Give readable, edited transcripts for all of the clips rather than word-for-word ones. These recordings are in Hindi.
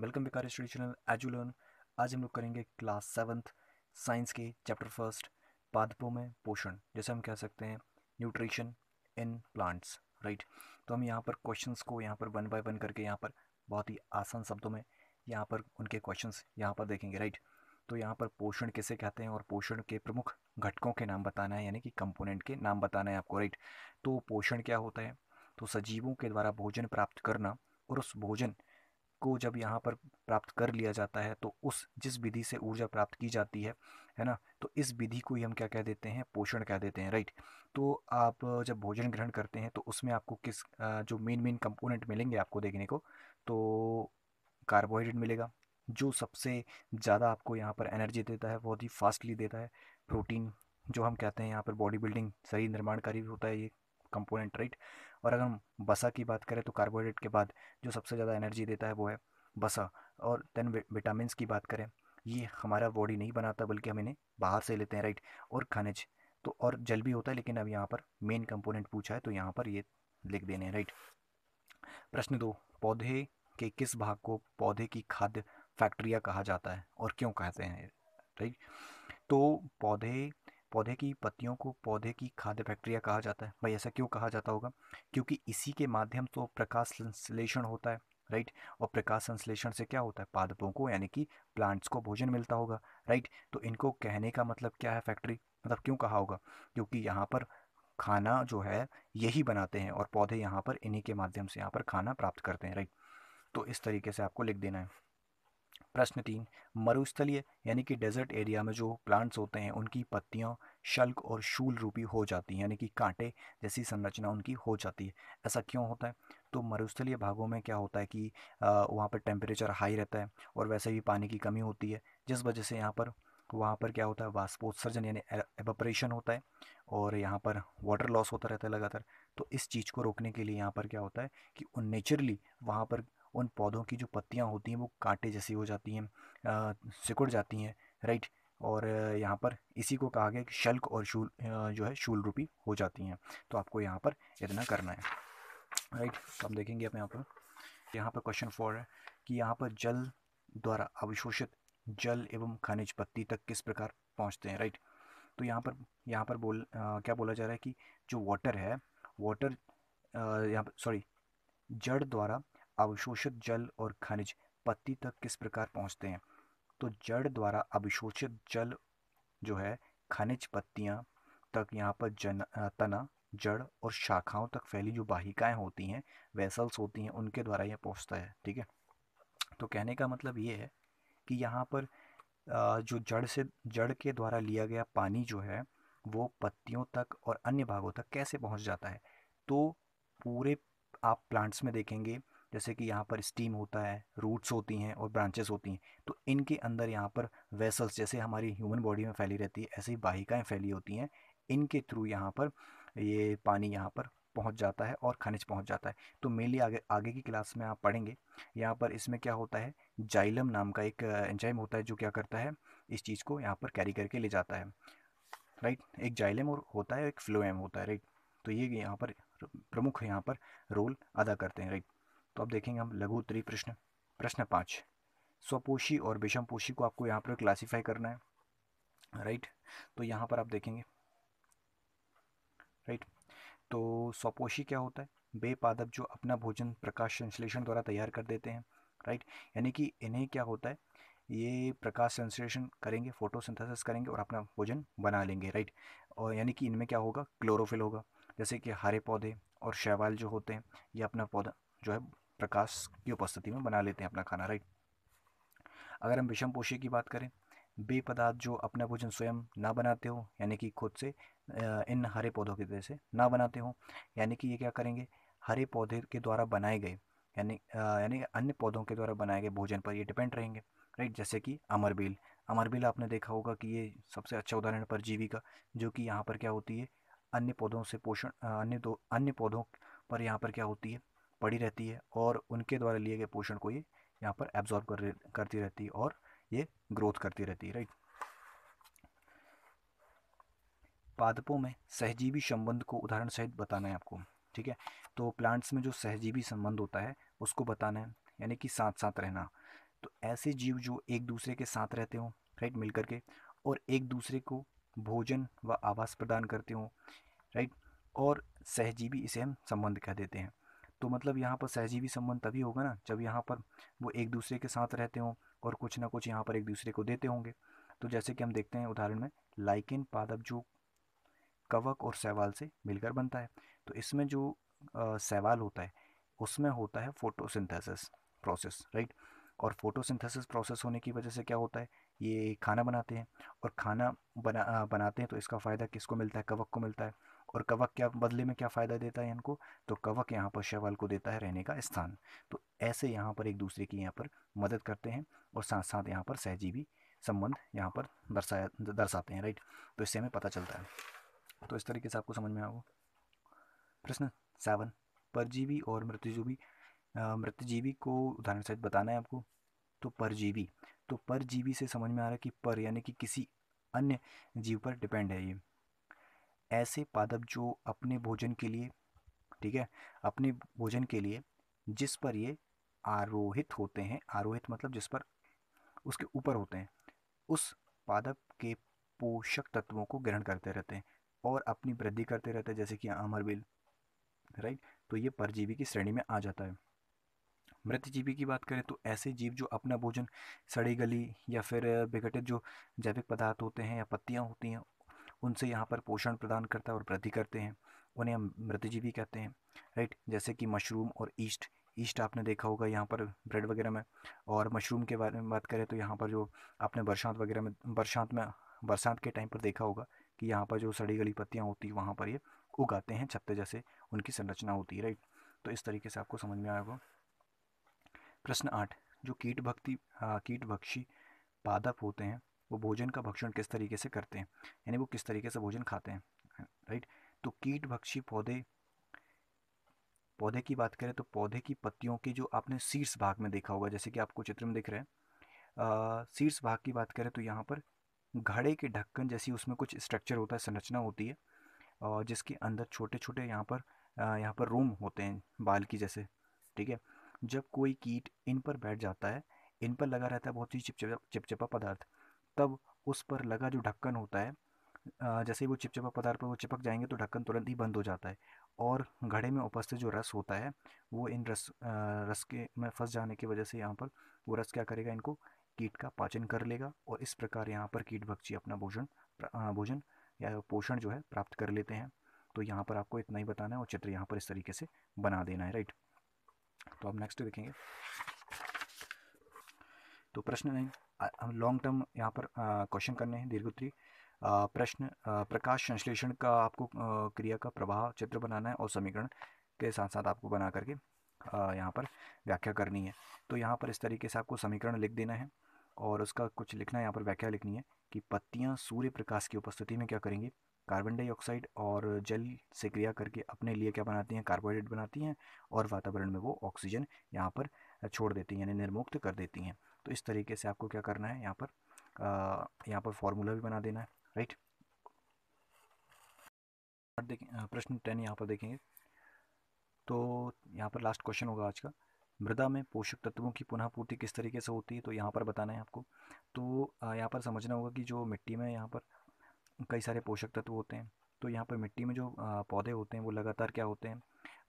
Welcome Vikar study channel as you learn. आज हम लोग करेंगे क्लास सेवन्थ साइंस के चैप्टर फर्स्ट पादपों में पोषण, जैसे हम कह सकते हैं न्यूट्रिशन इन प्लांट्स, राइट। तो हम यहाँ पर क्वेश्चंस को यहाँ पर वन बाय वन करके यहाँ पर बहुत ही आसान शब्दों में यहाँ पर उनके क्वेश्चंस यहाँ पर देखेंगे, राइट। तो यहाँ पर पोषण किसे कहते हैं और पोषण के प्रमुख घटकों के नाम बताना है, यानी कि कंपोनेंट के नाम बताना है आपको, राइट। तो पोषण क्या होता है? तो सजीवों के द्वारा भोजन प्राप्त करना, और उस भोजन को जब यहाँ पर प्राप्त कर लिया जाता है तो उस जिस विधि से ऊर्जा प्राप्त की जाती है ना, तो इस विधि को ही हम क्या कह देते हैं? पोषण कह देते हैं, राइट। तो आप जब भोजन ग्रहण करते हैं तो उसमें आपको किस जो मेन मेन कंपोनेंट मिलेंगे आपको देखने को, तो कार्बोहाइड्रेट मिलेगा जो सबसे ज़्यादा आपको यहाँ पर एनर्जी देता है, बहुत ही फास्टली देता है। प्रोटीन, जो हम कहते हैं यहाँ पर बॉडी बिल्डिंग शरीर निर्माणकारी भी होता है ये कंपोनेंट, राइट। और अगर हम वसा की बात करें तो कार्बोहाइड्रेट के बाद जो सबसे ज़्यादा एनर्जी देता है वो है वसा। और देन विटामिन की बात करें, ये हमारा बॉडी नहीं बनाता बल्कि हम इन्हें बाहर से लेते हैं, राइट। और खनिज, तो और जल भी होता है, लेकिन अब यहाँ पर मेन कंपोनेंट पूछा है तो यहाँ पर ये लिख देने हैं, राइट। प्रश्न 2, पौधे के किस भाग को पौधे की खाद्य फैक्ट्रिया कहा जाता है और क्यों कहते हैं, राइट। तो पौधे पौधे की पत्तियों को पौधे की खाद्य फैक्ट्रिया कहा जाता है। भाई ऐसा क्यों कहा जाता होगा? क्योंकि इसी के माध्यम से प्रकाश संश्लेषण होता है, राइट। और प्रकाश संश्लेषण से क्या होता है? पादपों को यानी कि प्लांट्स को भोजन मिलता होगा, राइट। तो इनको कहने का मतलब क्या है फैक्ट्री, मतलब क्यों कहा होगा? क्योंकि यहाँ पर खाना जो है यही बनाते हैं और पौधे यहाँ पर इन्हीं के माध्यम से यहाँ पर खाना प्राप्त करते हैं, राइट। तो इस तरीके से आपको लिख देना है। प्रश्न 3, मरुस्थलीय यानी कि डेजर्ट एरिया में जो प्लांट्स होते हैं उनकी पत्तियां शल्क और शूल रूपी हो जाती हैं, यानी कि कांटे जैसी संरचना उनकी हो जाती है। ऐसा क्यों होता है? तो मरुस्थलीय भागों में क्या होता है कि वहाँ पर टेम्परेचर हाई रहता है और वैसे भी पानी की कमी होती है, जिस वजह से यहाँ पर वहाँ पर क्या होता है? वाष्पोत्सर्जन यानी एवापोरेशन होता है और यहाँ पर वाटर लॉस होता रहता है लगातार। तो इस चीज़ को रोकने के लिए यहाँ पर क्या होता है कि नेचुरली वहाँ पर उन पौधों की जो पत्तियां होती हैं वो कांटे जैसी हो जाती हैं, सिकुड़ जाती हैं, राइट। और यहाँ पर इसी को कहा गया कि शल्क और शूल जो है शूल रूपी हो जाती हैं। तो आपको यहाँ पर इतना करना है, राइट। तो हम देखेंगे अब यहाँ पर क्वेश्चन 4 है कि यहाँ पर जल द्वारा अवशोषित जल एवं खनिज पत्ती तक किस प्रकार पहुँचते हैं, राइट। तो यहाँ पर क्या बोला जा रहा है कि जो वाटर है, वाटर यहाँ पर सॉरी जड़ द्वारा अवशोषित जल और खनिज पत्ती तक किस प्रकार पहुंचते हैं? तो जड़ द्वारा अवशोषित जल जो है खनिज पत्तियां तक यहाँ पर तना, जड़ और शाखाओं तक फैली जो वाहिकाएं होती हैं, वेसल्स होती हैं, उनके द्वारा यह पहुंचता है, ठीक है। तो कहने का मतलब ये है कि यहाँ पर जो जड़ के द्वारा लिया गया पानी जो है वो पत्तियों तक और अन्य भागों तक कैसे पहुंच जाता है? तो पूरे आप प्लांट्स में देखेंगे, जैसे कि यहाँ पर स्टीम होता है, रूट्स होती हैं और ब्रांचेस होती हैं, तो इनके अंदर यहाँ पर वेसल्स जैसे हमारी ह्यूमन बॉडी में फैली रहती है ऐसी वाहिकाएं फैली होती हैं, इनके थ्रू यहाँ पर ये पानी यहाँ पर पहुँच जाता है और खनिज पहुँच जाता है। तो मेनली आगे आगे की क्लास में आप पढ़ेंगे, यहाँ पर इसमें क्या होता है, जाइलम नाम का एक एंजाइम होता है जो क्या करता है, इस चीज़ को यहाँ पर कैरी करके ले जाता है, राइट। एक जाइलम और होता है, एक फ्लोएम होता है, राइट। तो ये यहाँ पर प्रमुख यहाँ पर रोल अदा करते हैं, राइट। तो अब देखेंगे हम लघु उत्तरीय प्रश्न। प्रश्न 5, स्वपोषी और विषमपोषी को आपको यहाँ पर क्लासीफाई करना है, राइट। तो यहाँ पर आप देखेंगे, राइट। तो स्वपोषी क्या होता है? वे पादप जो अपना भोजन प्रकाश संश्लेषण द्वारा तैयार कर देते हैं, राइट। यानी कि इन्हें क्या होता है, ये प्रकाश संश्लेषण करेंगे, फोटोसिंथेसिस करेंगे और अपना भोजन बना लेंगे, राइट। और यानी कि इनमें क्या होगा, क्लोरोफिल होगा। जैसे कि हरे पौधे और शैवाल जो होते हैं ये अपना पौधा जो है प्रकाश की उपस्थिति में बना लेते हैं अपना खाना, राइट। अगर हम विषम पोषी की बात करें, वे पदार्थ जो अपना भोजन स्वयं ना बनाते हो, यानी कि खुद से इन हरे पौधों की तरह से ना बनाते हो, यानी कि ये क्या करेंगे, हरे पौधे के द्वारा बनाए गए यानी अन्य पौधों के द्वारा बनाए गए भोजन पर ये डिपेंड रहेंगे, राइट। जैसे कि अमरबेल, अमरबेल आपने देखा होगा कि ये सबसे अच्छा उदाहरण है परजीवी का, जो कि यहाँ पर क्या होती है, अन्य पौधों से पोषण अन्य पौधों पर यहाँ पर क्या होती है, पड़ी रहती है और उनके द्वारा लिए गए पोषण को ये यहाँ पर एब्जॉर्ब करती रहती है और ये ग्रोथ करती रहती है, राइट। पादपों में सहजीवी संबंध को उदाहरण सहित बताना है आपको, ठीक है। तो प्लांट्स में जो सहजीवी संबंध होता है उसको बताना है, यानी कि साथ साथ रहना। तो ऐसे जीव जो एक दूसरे के साथ रहते हों, राइट, मिल करके, और एक दूसरे को भोजन व आवास प्रदान करते हों, राइट, और सहजीवी इसे हम संबंध कह देते हैं। तो मतलब यहाँ पर सहजीवी संबंध तभी होगा ना जब यहाँ पर वो एक दूसरे के साथ रहते हों और कुछ ना कुछ यहाँ पर एक दूसरे को देते होंगे। तो जैसे कि हम देखते हैं उदाहरण में, लाइकेन पादप जो कवक और शैवाल से मिलकर बनता है। तो इसमें जो शैवाल होता है उसमें होता है फोटोसिंथेसिस प्रोसेस, राइट। और फोटोसिंथेसिस प्रोसेस होने की वजह से क्या होता है, ये खाना बनाते हैं, और खाना बनाते हैं तो इसका फ़ायदा किसको मिलता है, कवक को मिलता है। और कवक क्या बदले में क्या फ़ायदा देता है इनको, तो कवक यहाँ पर शैवाल को देता है रहने का स्थान। तो ऐसे यहाँ पर एक दूसरे की यहाँ पर मदद करते हैं और साथ साथ यहाँ पर सहजीवी संबंध यहाँ पर दर्शाते हैं, राइट। तो इससे हमें पता चलता है। तो इस तरीके से आपको समझ में आओ। प्रश्न 7, परजीवी और मृतजीवी, मृतजीवी को उदाहरण सहित बताना है आपको। तो परजीवी, तो परजीवी से समझ में आ रहा है कि पर यानी कि किसी अन्य जीव पर डिपेंड है ये। ऐसे पादप जो अपने भोजन के लिए, ठीक है, अपने भोजन के लिए जिस पर ये आरोहित होते हैं, आरोहित मतलब जिस पर उसके ऊपर होते हैं, उस पादप के पोषक तत्वों को ग्रहण करते रहते हैं और अपनी वृद्धि करते रहते हैं, जैसे कि अमरबिल, राइट। तो ये परजीवी की श्रेणी में आ जाता है। मृतजीवी की बात करें तो ऐसे जीव जो अपना भोजन सड़ी गली या फिर विघटित जो जैविक पदार्थ होते हैं या पत्तियां होती हैं उनसे यहाँ पर पोषण प्रदान करता है और वृद्धि करते हैं, उन्हें हम मृतजीवी कहते हैं, राइट। जैसे कि मशरूम और ईस्ट, ईस्ट आपने देखा होगा यहाँ पर ब्रेड वगैरह में। और मशरूम के बारे में बात करें तो यहाँ पर जो आपने बरसात वगैरह में, बरसात के टाइम पर देखा होगा कि यहाँ पर जो सड़ी गली पत्तियाँ होती हैं वहाँ पर ये उगाते हैं, छत्ते जैसे उनकी संरचना होती है, राइट। तो इस तरीके से आपको समझ में आएगा। प्रश्न 8, जो कीट भक्षी पादप होते हैं वो भोजन का भक्षण किस तरीके से करते हैं, यानी वो किस तरीके से भोजन खाते हैं, राइट। तो कीट भक्षी पौधे, पौधे की बात करें तो पौधे की पत्तियों के जो आपने शीर्ष भाग में देखा होगा, जैसे कि आपको चित्र में दिख रहे हैं, शीर्ष भाग की बात करें तो यहाँ पर घड़े के ढक्कन जैसी उसमें कुछ स्ट्रक्चर होता है, संरचना होती है, और जिसके अंदर छोटे छोटे यहाँ पर रोम होते हैं बाल की जैसे, ठीक है। जब कोई कीट इन पर बैठ जाता है, इन पर लगा रहता है बहुत ही चिपचिपा चिपचिपा पदार्थ, तब उस पर लगा जो ढक्कन होता है, जैसे ही वो चिपचिपा पदार्थ पर वो चिपक जाएंगे तो ढक्कन तुरंत ही बंद हो जाता है, और घड़े में उपस्थित जो रस होता है वो इन रस के में फंस जाने की वजह से यहाँ पर वो रस क्या करेगा, इनको कीट का पाचन कर लेगा, और इस प्रकार यहाँ पर कीट भक्षी अपना भोजन या पोषण जो है प्राप्त कर लेते हैं। तो यहाँ पर आपको इतना ही बताना है और चित्र यहाँ पर इस तरीके से बना देना है, राइट। तो अब नेक्स्ट देखेंगे। तो प्रश्न नहीं, हम लॉन्ग टर्म यहाँ पर क्वेश्चन करने हैं, दीर्घोत्तरी प्रश्न। प्रकाश संश्लेषण का आपको क्रिया का प्रवाह चित्र बनाना है और समीकरण के साथ साथ आपको बना करके यहाँ पर व्याख्या करनी है। तो यहाँ पर इस तरीके से आपको समीकरण लिख देना है और उसका कुछ लिखना है, यहाँ पर व्याख्या लिखनी है कि पत्तियाँ सूर्य प्रकाश की उपस्थिति में क्या करेंगी, कार्बन डाइऑक्साइड और जल से क्रिया करके अपने लिए क्या बनाती हैं, कार्बोहाइड्रेट बनाती हैं, और वातावरण में वो ऑक्सीजन यहाँ पर छोड़ देती हैं, यानी निर्मुक्त कर देती हैं। तो इस तरीके से आपको क्या करना है, यहाँ पर फॉर्मूला भी बना देना है, राइट। देखें प्रश्न 10 यहाँ पर देखेंगे। तो यहाँ पर लास्ट क्वेश्चन होगा आज का, मृदा में पोषक तत्वों की पुनः पूर्ति किस तरीके से होती है, तो यहाँ पर बताना है आपको। तो यहाँ पर समझना होगा कि जो मिट्टी में यहाँ पर कई सारे पोषक तत्व होते हैं। तो यहाँ पर मिट्टी में जो पौधे होते हैं वो लगातार क्या होते हैं,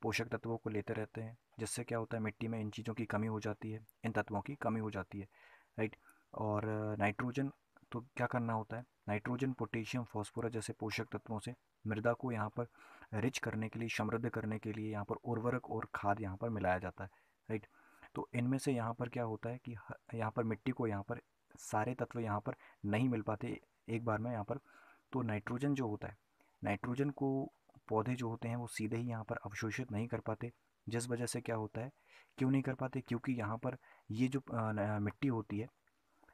पोषक तत्वों को लेते रहते हैं, जिससे क्या होता है मिट्टी में इन चीज़ों की कमी हो जाती है, इन तत्वों की कमी हो जाती है, राइट। और नाइट्रोजन, तो क्या करना होता है, नाइट्रोजन पोटेशियम फॉस्फोरस जैसे पोषक तत्वों से मृदा को यहाँ पर रिच करने के लिए, समृद्ध करने के लिए यहाँ पर उर्वरक और खाद यहाँ पर मिलाया जाता है, राइट। तो इनमें से यहाँ पर क्या होता है कि यहाँ पर मिट्टी को यहाँ पर सारे तत्व यहाँ पर नहीं मिल पाते एक बार में यहाँ पर। तो नाइट्रोजन जो होता है, नाइट्रोजन को पौधे जो होते हैं वो सीधे ही यहाँ पर अवशोषित नहीं कर पाते, जिस वजह से क्या होता है, क्यों नहीं कर पाते, क्योंकि यहाँ पर ये जो मिट्टी होती है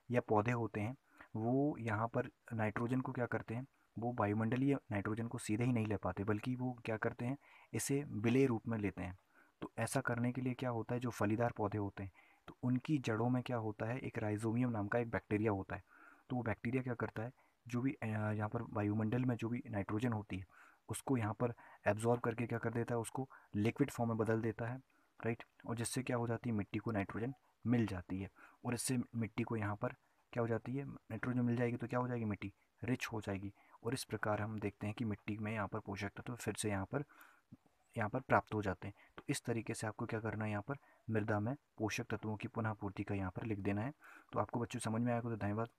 या पौधे होते हैं वो यहाँ पर नाइट्रोजन को क्या करते हैं, वो वायुमंडलीय नाइट्रोजन को सीधे ही नहीं ले पाते, बल्कि वो क्या करते हैं, इसे विलेय रूप में लेते हैं। तो ऐसा करने के लिए क्या होता है, जो फलीदार पौधे होते हैं तो उनकी जड़ों में क्या होता है, एक राइजोमियम नाम का एक बैक्टीरिया होता है। तो वो बैक्टीरिया क्या करता है, जो भी यहाँ पर वायुमंडल में जो भी नाइट्रोजन होती है उसको यहाँ पर एब्जॉर्ब करके क्या कर देता है, उसको लिक्विड फॉर्म में बदल देता है, राइट। और जिससे क्या हो जाती है, मिट्टी को नाइट्रोजन मिल जाती है। और इससे मिट्टी को यहाँ पर क्या हो जाती है, नाइट्रोजन मिल जाएगी तो क्या हो जाएगी, मिट्टी रिच हो जाएगी। और इस प्रकार हम देखते हैं कि मिट्टी में यहाँ पर पोषक तत्व फिर से यहाँ पर प्राप्त हो जाते हैं। तो इस तरीके से आपको क्या करना है, यहाँ पर मृदा में पोषक तत्वों की पुनः पूर्ति का यहाँ पर लिख देना है। तो आपको बच्चों समझ में आएगा तो धन्यवाद।